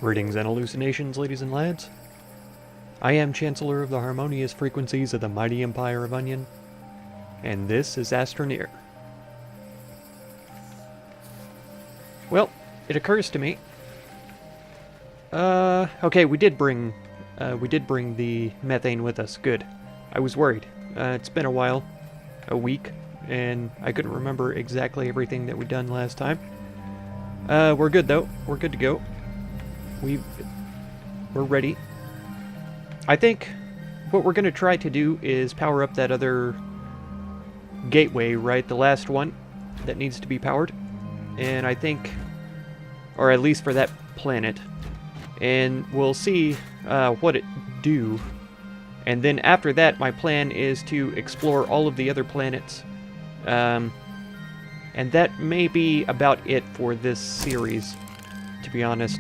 Greetings and hallucinations, ladies and lads. I am Chancellor of the harmonious frequencies of the mighty Empire of Onion, and this is Astroneer. Well, it occurs to me. Okay, we did bring the methane with us. Good. I was worried. It's been a while, a week, and I couldn't remember exactly everything that we'd done last time. We're good though. We're good to go. We're ready. I think what we're going to try to do is power up that other gateway, right? The last one that needs to be powered. And I think, or at least for that planet. And we'll see what it do. And then after that, my plan is to explore all of the other planets. And that may be about it for this series, to be honest.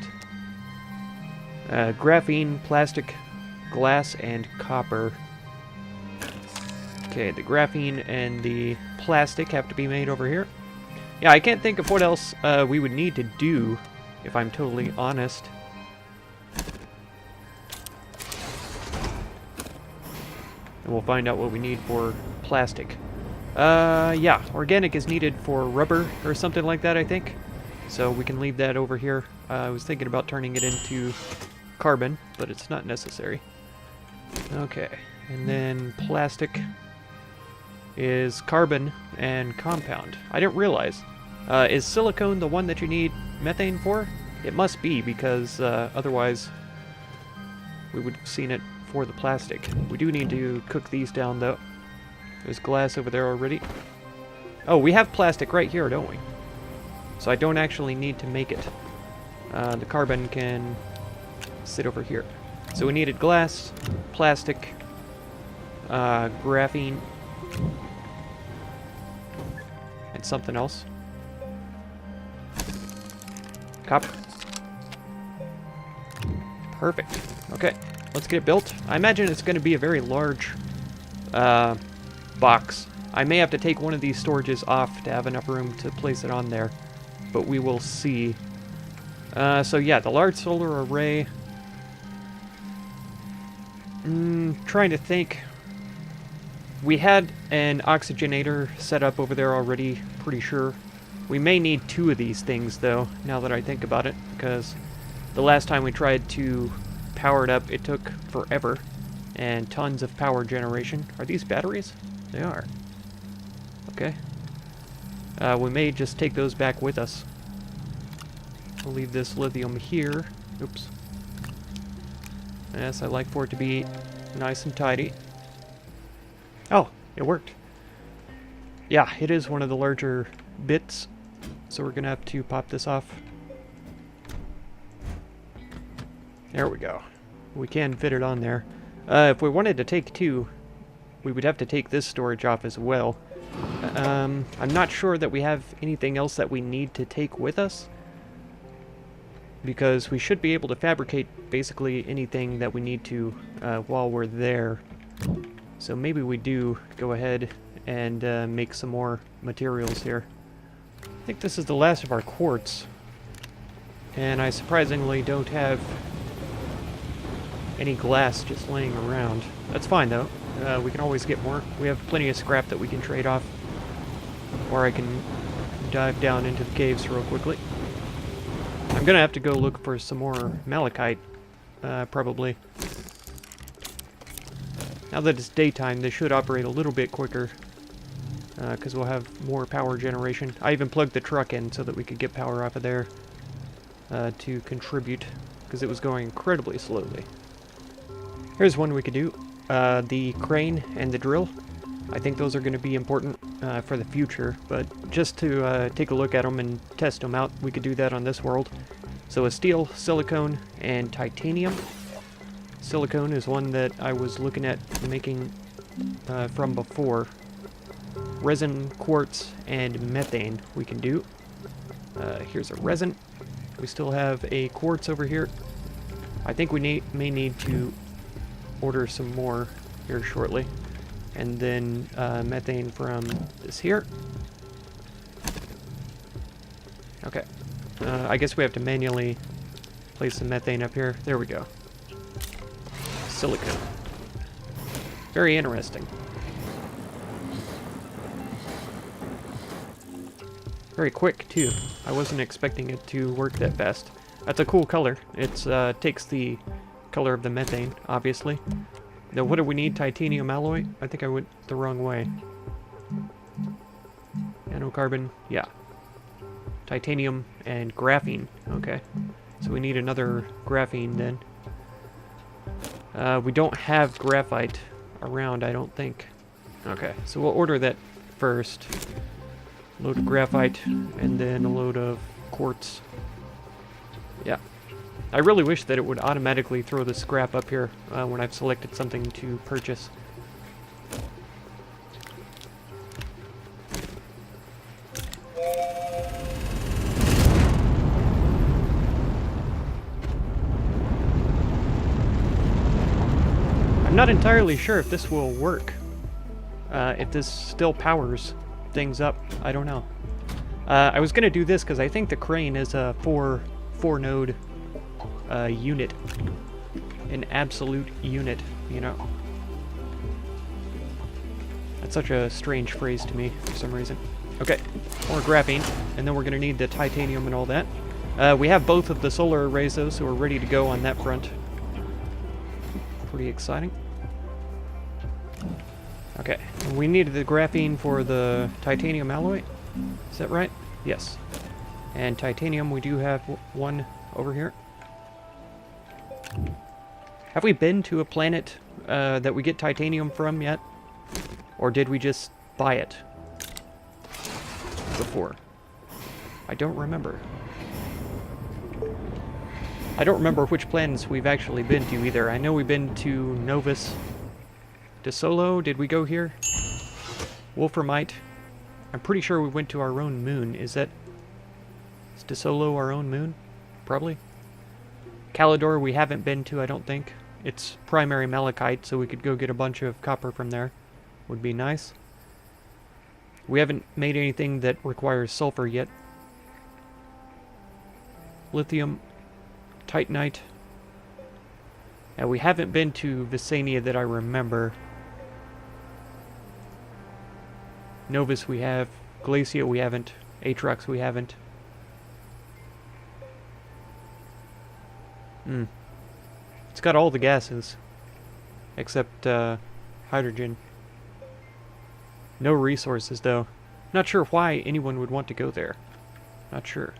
Graphene, plastic, glass, and copper. Okay, the graphene and the plastic have to be made over here. Yeah, I can't think of what else we would need to do, if I'm totally honest. And we'll find out what we need for plastic. Yeah, organic is needed for rubber or something like that, I think. So we can leave that over here. I was thinking about turning it into carbon, but it's not necessary. Okay, and then plastic is carbon and compound. I didn't realize. Is silicone the one that you need methane for? It must be, because otherwise we would have seen it for the plastic. We do need to cook these down, though. There's glass over there already. Oh, we have plastic right here, don't we? So I don't actually need to make it. The carbon can sit over here. So we needed glass, plastic, graphene, and something else. Copper. Perfect. Okay, let's get it built. I imagine it's going to be a very large box. I may have to take one of these storages off to have enough room to place it on there, but we will see. So yeah, the large solar array. Trying to think. We had an oxygenator set up over there already, pretty sure. We may need two of these things, though, now that I think about it, because the last time we tried to power it up, it took forever, and tons of power generation. Are these batteries? They are. Okay. We may just take those back with us. We'll leave this lithium here. Oops. Yes, I like for it to be nice and tidy. Oh, it worked. Yeah, it is one of the larger bits, so we're gonna have to pop this off. There we go. We can fit it on there. If we wanted to take two, we would have to take this storage off as well. I'm not sure that we have anything else that we need to take with us, because we should be able to fabricate basically anything that we need to while we're there. So maybe we do go ahead and make some more materials here. I think this is the last of our quartz, and I surprisingly don't have any glass just laying around. That's fine though. We can always get more. We have plenty of scrap that we can trade off, or I can dive down into the caves real quickly. I'm gonna have to go look for some more malachite, probably. Now that it's daytime, they should operate a little bit quicker, because we'll have more power generation. I even plugged the truck in so that we could get power off of there to contribute, because it was going incredibly slowly. Here's one we could do. The crane and the drill. I think those are going to be important for the future, but just to take a look at them and test them out, we could do that on this world. So a steel, silicone, and titanium. Silicone is one that I was looking at making from before. Resin, quartz, and methane we can do. Here's a resin. We still have a quartz over here. I think we may need to order some more here shortly. And then methane from this here. Okay. I guess we have to manually Place some methane up here. There we go. Silicon. Very interesting. Very quick, too. I wasn't expecting it to work that fast. That's a cool color. It takes the color of the methane, obviously. Now, what do we need? Titanium alloy? I think I went the wrong way. Nanocarbon, yeah. Titanium and graphene, okay. So we need another graphene then. We don't have graphite around, I don't think. Okay, so we'll order that first. Load of graphite, and then a load of quartz. Yeah. I really wish that it would automatically throw the scrap up here when I've selected something to purchase. I'm not entirely sure if this will work. If this still powers things up, I don't know. I was gonna do this because I think the crane is a four node unit, an absolute unit, you know. That's such a strange phrase to me for some reason. Okay, more graphene, and then we're gonna need the titanium and all that. We have both of the solar arrays though, so we're ready to go on that front. Pretty exciting. Okay, and we needed the graphene for the titanium alloy. Is that right? Yes. And titanium, we do have one over here. Have we been to a planet that we get titanium from yet? Or did we just buy it before? I don't remember. I don't remember which planets we've actually been to either. I know we've been to Novus. De Solo, did we go here? Wolframite. I'm pretty sure we went to our own moon. Is De Solo our own moon? Probably. Calidor we haven't been to, I don't think. It's primary malachite, so we could go get a bunch of copper from there. Would be nice. We haven't made anything that requires sulfur yet. Lithium. Titanite. Now we haven't been to Visania that I remember. Novus we have. Glacia we haven't. Atrox we haven't. It's got all the gases. Except hydrogen. No resources though. Not sure why anyone would want to go there. Not sure.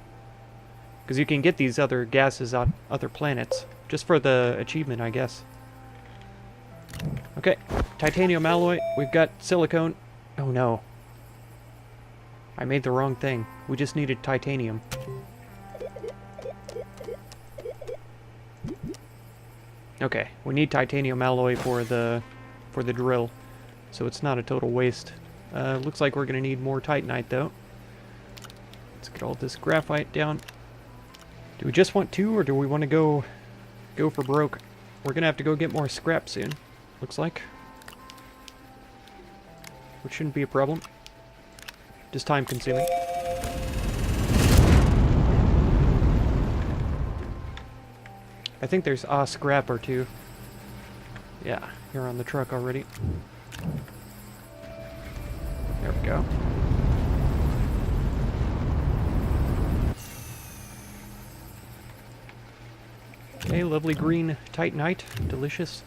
Because you can get these other gases on other planets. Just for the achievement, I guess. Okay. Titanium alloy. We've got silicone. Oh no. I made the wrong thing. We just needed titanium. Okay, we need titanium alloy for the drill, so it's not a total waste. Looks like we're gonna need more titanite though. Let's get all this graphite down. Do we just want 2, or do we want to go for broke? We're gonna have to go get more scrap soon. Looks like, which shouldn't be a problem. Just time consuming. I think there's a scrap or 2. Yeah, you're on the truck already. There we go. Okay, lovely green titanite. Delicious.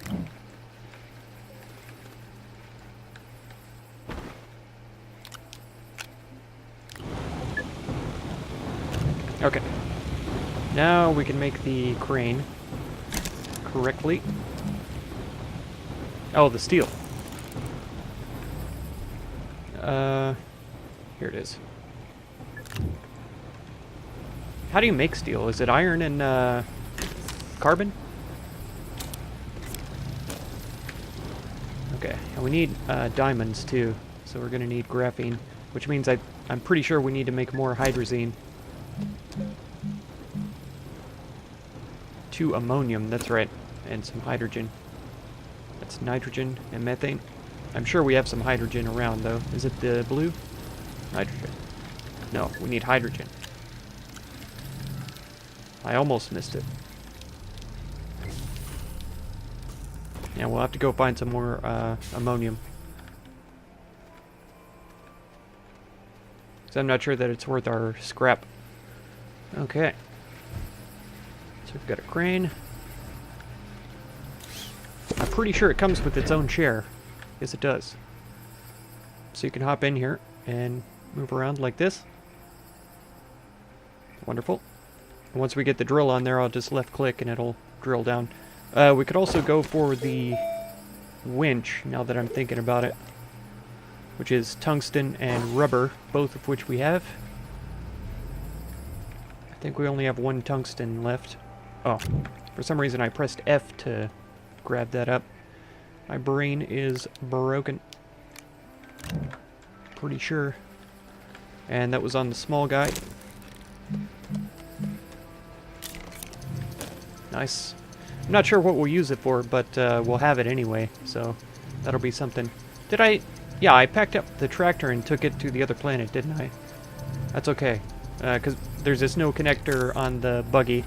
Okay. Now we can make the crane correctly. Oh, the steel. Here it is. How do you make steel? Is it iron and carbon? Okay, and we need diamonds too, so we're gonna need graphene, which means I'm pretty sure we need to make more hydrazine. 2 ammonium, that's right, and some hydrogen. That's nitrogen and methane. I'm sure we have some hydrogen around though. Is it the blue? Nitrogen. No, we need hydrogen. I almost missed it. Yeah, we'll have to go find some more ammonium. So I'm not sure that it's worth our scrap. Okay. So we've got a crane. I'm pretty sure it comes with its own chair. Yes, it does. So you can hop in here and move around like this. Wonderful. And once we get the drill on there, I'll just left click and it'll drill down. We could also go for the winch, now that I'm thinking about it, which is tungsten and rubber, both of which we have. I think we only have one tungsten left. Oh, for some reason I pressed F to grab that up. My brain is broken. Pretty sure. And that was on the small guy. Nice. I'm not sure what we'll use it for, but we'll have it anyway, so that'll be something. Did I... Yeah, I packed up the tractor and took it to the other planet, didn't I? That's okay, because there's this no connector on the buggy,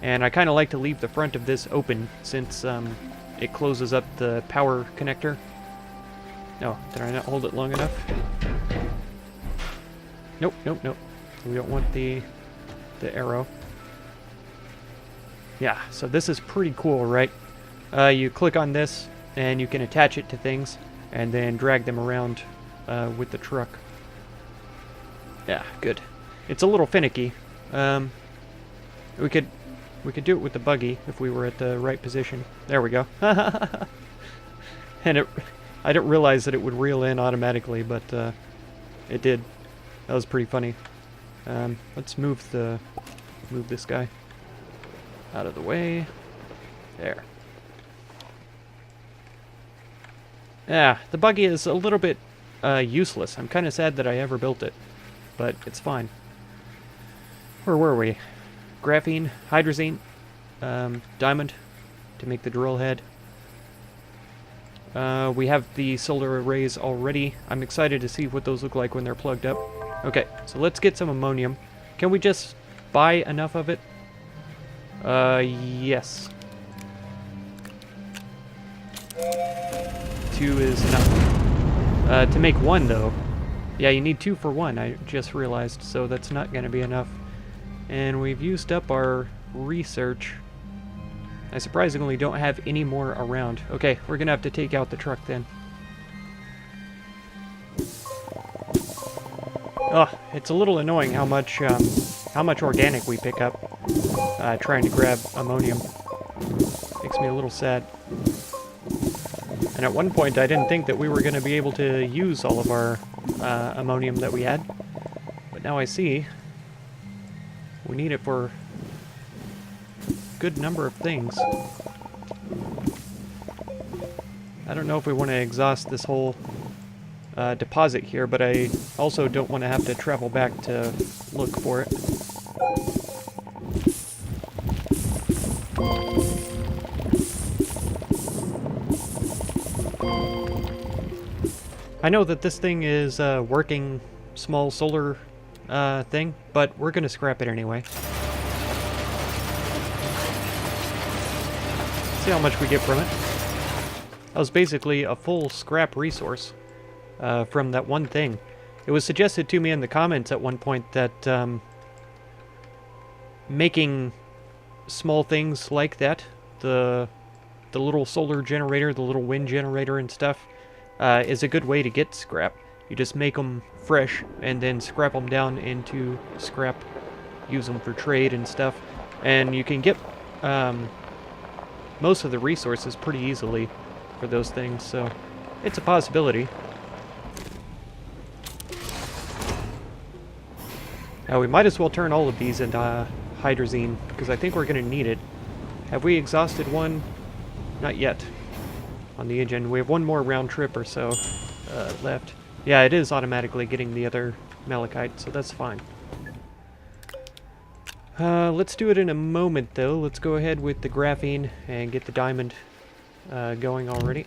and I kind of like to leave the front of this open since it closes up the power connector. No, did I not hold it long enough? Nope, nope, nope. We don't want the arrow. Yeah, so this is pretty cool, right? You click on this, and you can attach it to things, and then drag them around with the truck. Yeah, good. It's a little finicky. We could do it with the buggy if we were at the right position. There we go. And I didn't realize that it would reel in automatically, but it did. That was pretty funny. Let's move this guy out of the way. There. Yeah, the buggy is a little bit useless. I'm kind of sad that I ever built it, but it's fine. Where were we? Graphene, hydrazine, diamond to make the drill head. We have the solar arrays already. I'm excited to see what those look like when they're plugged up. Okay, so let's get some ammonium. Can we just buy enough of it? Yes. 2 is enough. To make 1, though. Yeah, you need 2 for 1, I just realized, so that's not going to be enough. And we've used up our research. I surprisingly don't have any more around. Okay, we're going to have to take out the truck then. Oh, it's a little annoying how much organic we pick up trying to grab ammonium. Makes me a little sad. And at one point I didn't think that we were going to be able to use all of our ammonium that we had. But now I see we need it for a good number of things. I don't know if we want to exhaust this whole deposit here, but I also don't want to have to travel back to look for it. I know that this thing is a working small solar thing, but we're going to scrap it anyway. See how much we get from it. That was basically a full scrap resource from that one thing. It was suggested to me in the comments at one point that making small things like that, the little solar generator, the little wind generator and stuff, is a good way to get scrap. You just make them fresh and then scrap them down into scrap, use them for trade and stuff, and you can get most of the resources pretty easily for those things, so it's a possibility. Now we might as well turn all of these into hydrazine, because I think we're going to need it. Have we exhausted one? Not yet. On the engine. We have one more round trip or so left. Yeah, it is automatically getting the other malachite, so that's fine. Let's do it in a moment, though. Let's go ahead with the graphene and get the diamond going already.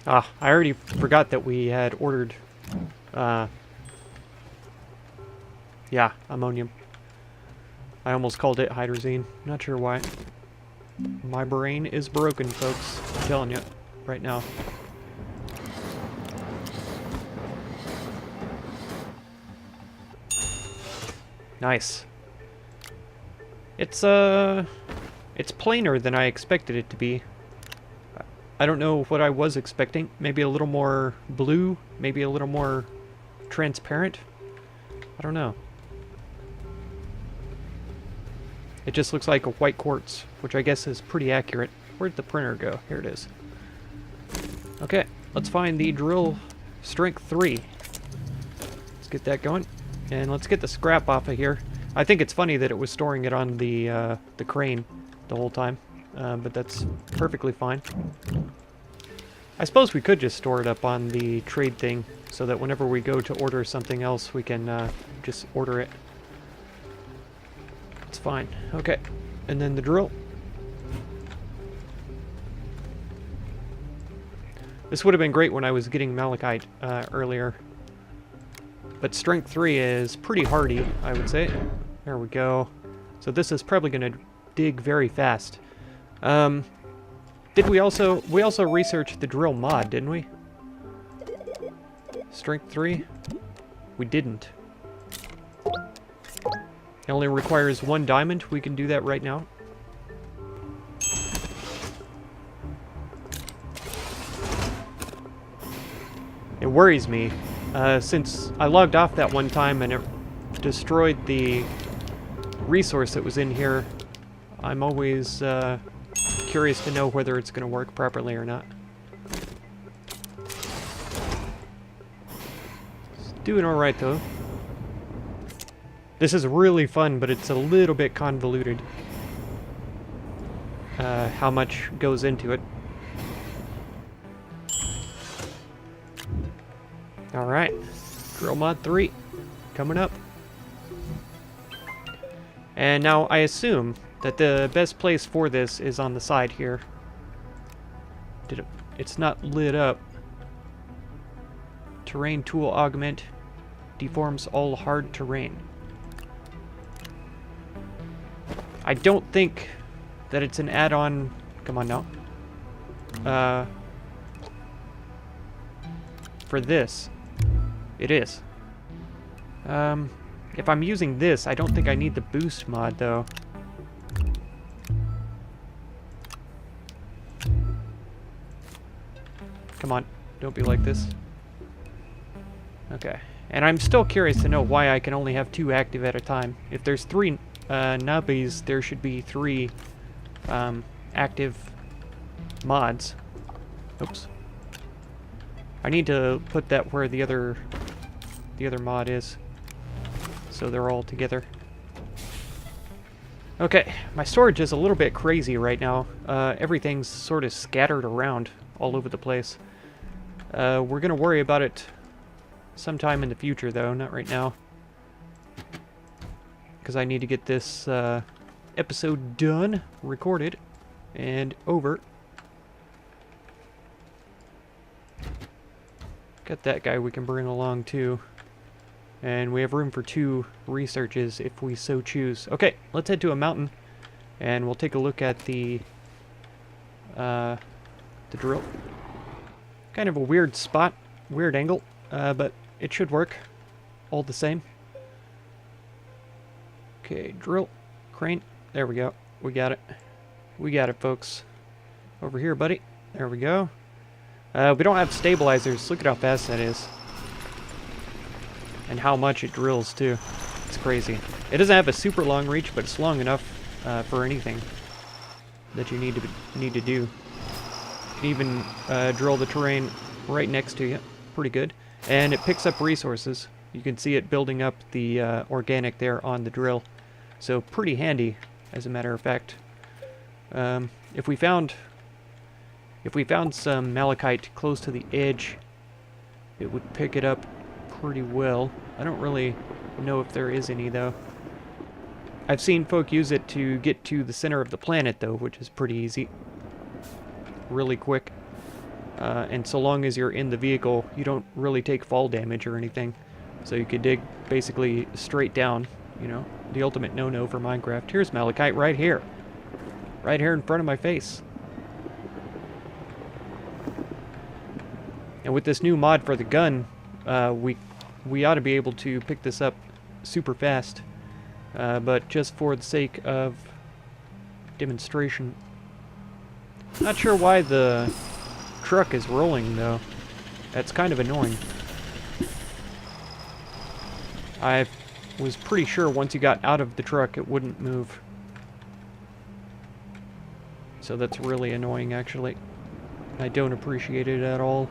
Ah, I already forgot that we had ordered, yeah, ammonium. I almost called it hydrazine. Not sure why. My brain is broken, folks. I'm telling you, right now. Nice. It's plainer than I expected it to be. I don't know what I was expecting. Maybe a little more blue, maybe a little more transparent. I don't know. It just looks like a white quartz, which I guess is pretty accurate. Where'd the printer go? Here it is. Okay, let's find the drill strength 3. Let's get that going. And let's get the scrap off of here. I think it's funny that it was storing it on the crane the whole time. But that's perfectly fine. I suppose we could just store it up on the trade thing, so that whenever we go to order something else, we can just order it. It's fine. Okay. And then the drill. This would have been great when I was getting malachite earlier. But strength 3 is pretty hardy, I would say. There we go. So this is probably going to dig very fast. We also researched the drill mod, didn't we? Strength 3? We didn't. It only requires 1 diamond. We can do that right now. It worries me, since I logged off that one time and it destroyed the resource that was in here. I'm always curious to know whether it's going to work properly or not. It's doing alright though. This is really fun, but it's a little bit convoluted. How much goes into it. Alright. Drill mod 3. Coming up. And now I assume that the best place for this is on the side here. It's not lit up. Terrain tool augment. Deforms all hard terrain. I don't think that it's an add-on. Come on now. For this. It is. If I'm using this, I don't think I need the boost mod, though. Come on, don't be like this. Okay. And I'm still curious to know why I can only have 2 active at a time. If there's 3 nubbies, there should be 3 active mods. Oops. I need to put that where the other mod is, so they're all together. Okay, my storage is a little bit crazy right now. Everything's sort of scattered around all over the place. We're gonna worry about it sometime in the future, though, not right now, because I need to get this episode done, recorded, and over. Got that guy we can bring along too. And we have room for 2 researches if we so choose. Okay, let's head to a mountain and we'll take a look at the drill. Kind of a weird spot, weird angle, but it should work all the same. Okay, drill, crane, there we go. We got it. We got it, folks. Over here, buddy. There we go. We don't have stabilizers. Look at how fast that is. And how much it drills, too. It's crazy. It doesn't have a super long reach, but it's long enough for anything that you need to do. You can even drill the terrain right next to you. Pretty good. And it picks up resources. You can see it building up the organic there on the drill. So pretty handy, as a matter of fact. If we found some malachite close to the edge, it would pick it up pretty well. I don't really know if there is any, though. I've seen folk use it to get to the center of the planet, though, which is pretty easy. Really quick. And so long as you're in the vehicle, you don't really take fall damage or anything. So you could dig basically straight down, you know, the ultimate no-no for Minecraft. Here's malachite right here. Right here in front of my face. And with this new mod for the gun, we ought to be able to pick this up super fast. But just for the sake of demonstration. Not sure why the truck is rolling though. That's kind of annoying. I was pretty sure once you got out of the truck it wouldn't move. So that's really annoying actually. I don't appreciate it at all.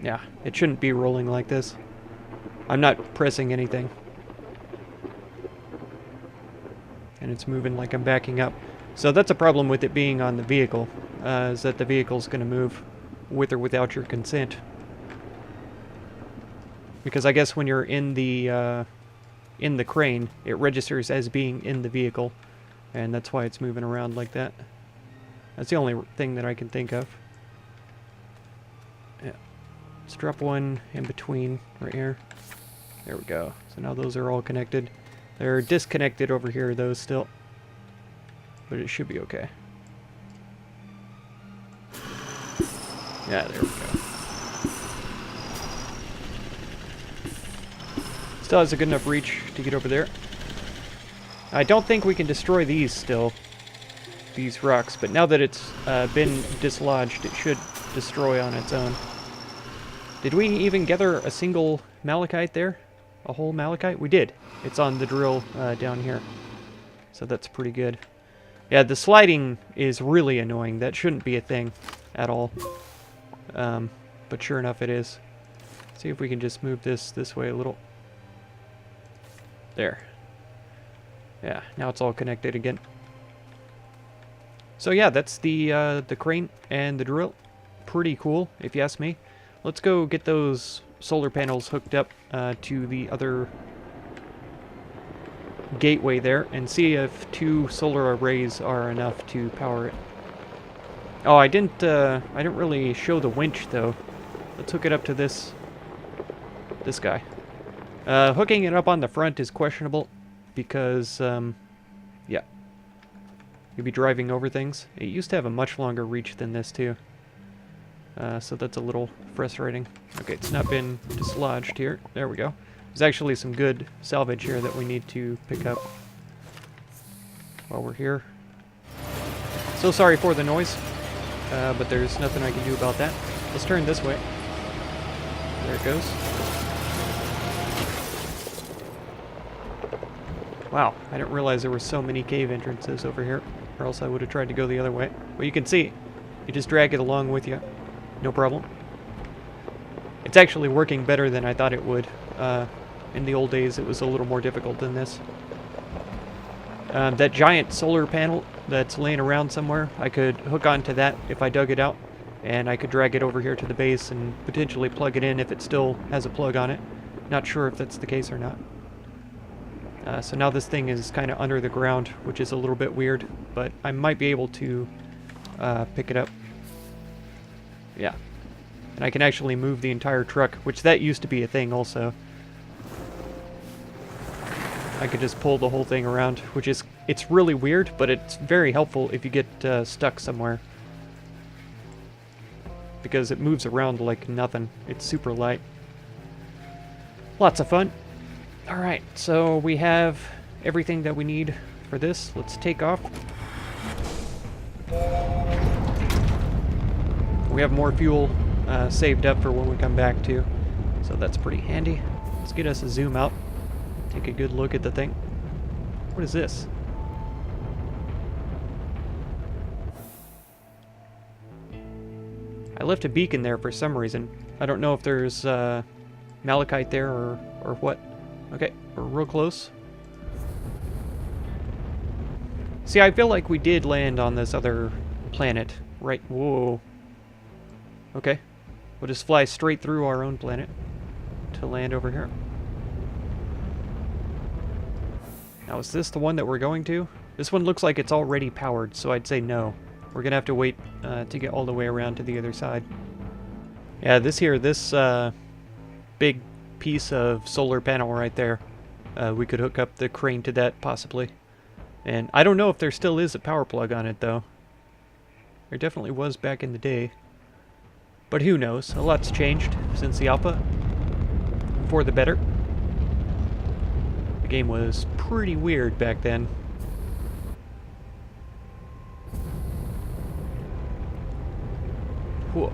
Yeah, it shouldn't be rolling like this. I'm not pressing anything. And it's moving like I'm backing up. So that's a problem with it being on the vehicle, is that the vehicle's going to move with or without your consent. Because I guess when you're in the crane, it registers as being in the vehicle, and that's why it's moving around like that. That's the only thing that I can think of. Yeah. Let's drop one in between right here. There we go. So now those are all connected. They're disconnected over here though still. But it should be okay. Yeah, there we go. Still has a good enough reach to get over there. I don't think we can destroy these still. These rocks. But now that it's been dislodged, it should destroy on its own. Did we even gather a single malachite there? A whole malachite? We did. It's on the drill down here. So that's pretty good. Yeah, the sliding is really annoying. That shouldn't be a thing at all. But sure enough it is. See if we can just move this way a little. There. Yeah, now it's all connected again. So yeah, that's the crane and the drill. Pretty cool, if you ask me. Let's go get those solar panels hooked up to the other gateway there and see if 2 solar arrays are enough to power it. Oh, I didn't really show the winch though. Let's hook it up to this guy. Hooking it up on the front is questionable because yeah, you'll be driving over things. It used to have a much longer reach than this too. So that's a little frustrating. Okay, it's not been dislodged here. There we go. There's actually some good salvage here that we need to pick up while we're here. So sorry for the noise, but there's nothing I can do about that. Let's turn this way. There it goes. Wow, I didn't realize there were so many cave entrances over here, or else I would have tried to go the other way. But you can see, you just drag it along with you. No problem. It's actually working better than I thought it would. In the old days, it was a little more difficult than this. That giant solar panel that's laying around somewhere, I could hook onto that if I dug it out, and I could drag it over here to the base and potentially plug it in if it still has a plug on it. Not sure if that's the case or not. So now this thing is kind of under the ground, which is a little bit weird, but I might be able to pick it up. Yeah. And I can actually move the entire truck, which that used to be a thing also. I could just pull the whole thing around, which is, it's really weird, but it's very helpful if you get stuck somewhere. Because it moves around like nothing. It's super light. Lots of fun. Alright, so we have everything that we need for this. Let's take off. We have more fuel saved up for when we come back too, so that's pretty handy. Let's get us a zoom out, take a good look at the thing. What is this? I left a beacon there for some reason. I don't know if there's malachite there or what. Okay, we're real close. See, I feel like we did land on this other planet, right? Whoa. Okay. We'll just fly straight through our own planet to land over here. Now, is this the one that we're going to? This one looks like it's already powered, so I'd say no. We're gonna have to wait to get all the way around to the other side. Yeah, this big piece of solar panel right there. We could hook up the crane to that, possibly. And I don't know if there still is a power plug on it, though. There definitely was back in the day. But who knows? A lot's changed since the alpha. For the better. The game was pretty weird back then. Whoa.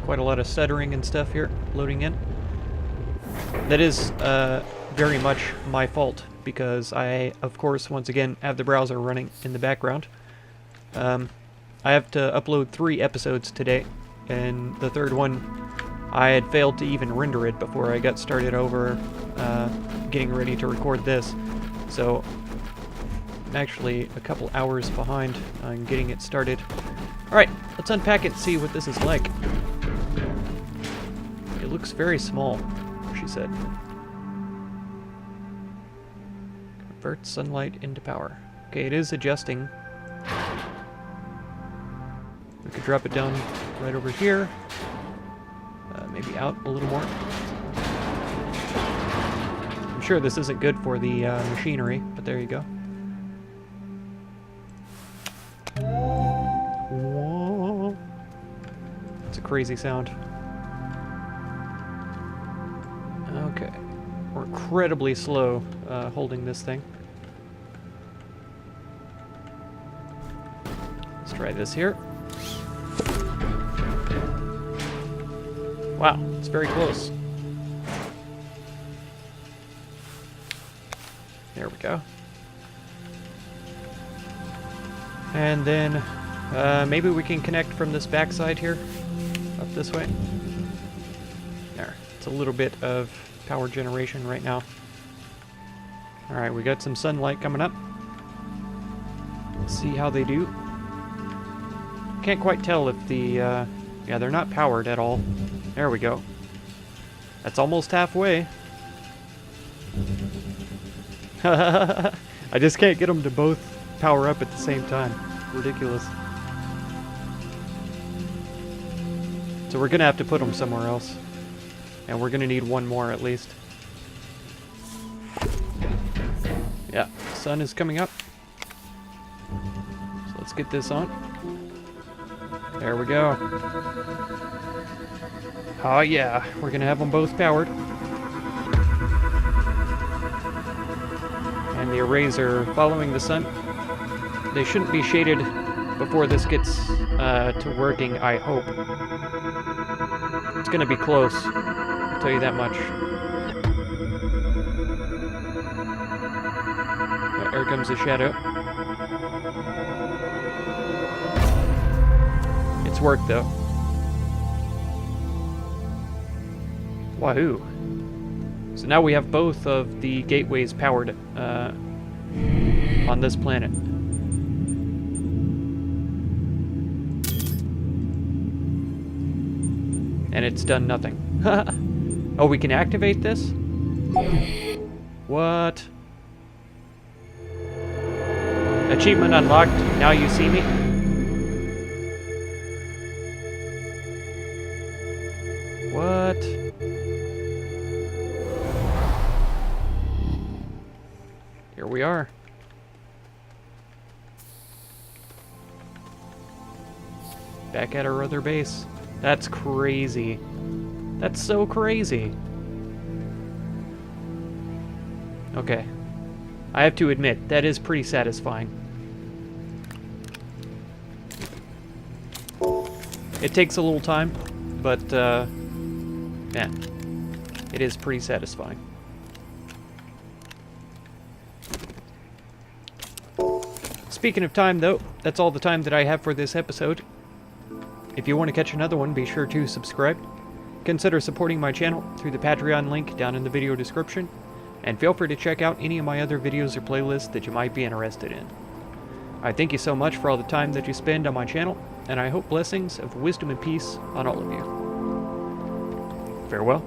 Quite a lot of stuttering and stuff here, loading in. That is very much my fault, because I, of course, once again, have the browser running in the background. I have to upload 3 episodes today, and the third one, I had failed to even render it before I got started over getting ready to record this. So, I'm actually a couple hours behind on getting it started. Alright, let's unpack it and see what this is like. It looks very small, she said. Convert sunlight into power. Okay, it is adjusting. We could drop it down right over here. Maybe out a little more. I'm sure this isn't good for the machinery, but there you go. Whoa. It's a crazy sound. Okay. We're incredibly slow holding this thing. Let's try this here. Wow, it's very close. There we go. And then maybe we can connect from this backside here, up this way. There, it's a little bit of power generation right now. Alright, we got some sunlight coming up. Let's see how they do. Can't quite tell if the, yeah, they're not powered at all. There we go. That's almost halfway. I just can't get them to both power up at the same time. Ridiculous. So we're gonna have to put them somewhere else. And we're gonna need one more at least. Yeah, sun is coming up. So let's get this on. There we go. Oh yeah, we're gonna have them both powered. And the arrays are following the sun. They shouldn't be shaded before this gets to working, I hope. It's gonna be close, I'll tell you that much. Oh, here comes the shadow. It's worked though. Wahoo. So now we have both of the gateways powered on this planet. And it's done nothing. Oh, we can activate this? What? Achievement unlocked. Now you see me? What? Here we are. Back at our other base. That's crazy. That's so crazy. Okay. I have to admit, that is pretty satisfying. It takes a little time, but, man, it is pretty satisfying. Speaking of time, though, that's all the time that I have for this episode. If you want to catch another one, be sure to subscribe. Consider supporting my channel through the Patreon link down in the video description, and feel free to check out any of my other videos or playlists that you might be interested in. I thank you so much for all the time that you spend on my channel, and I hope blessings of wisdom and peace on all of you. Farewell.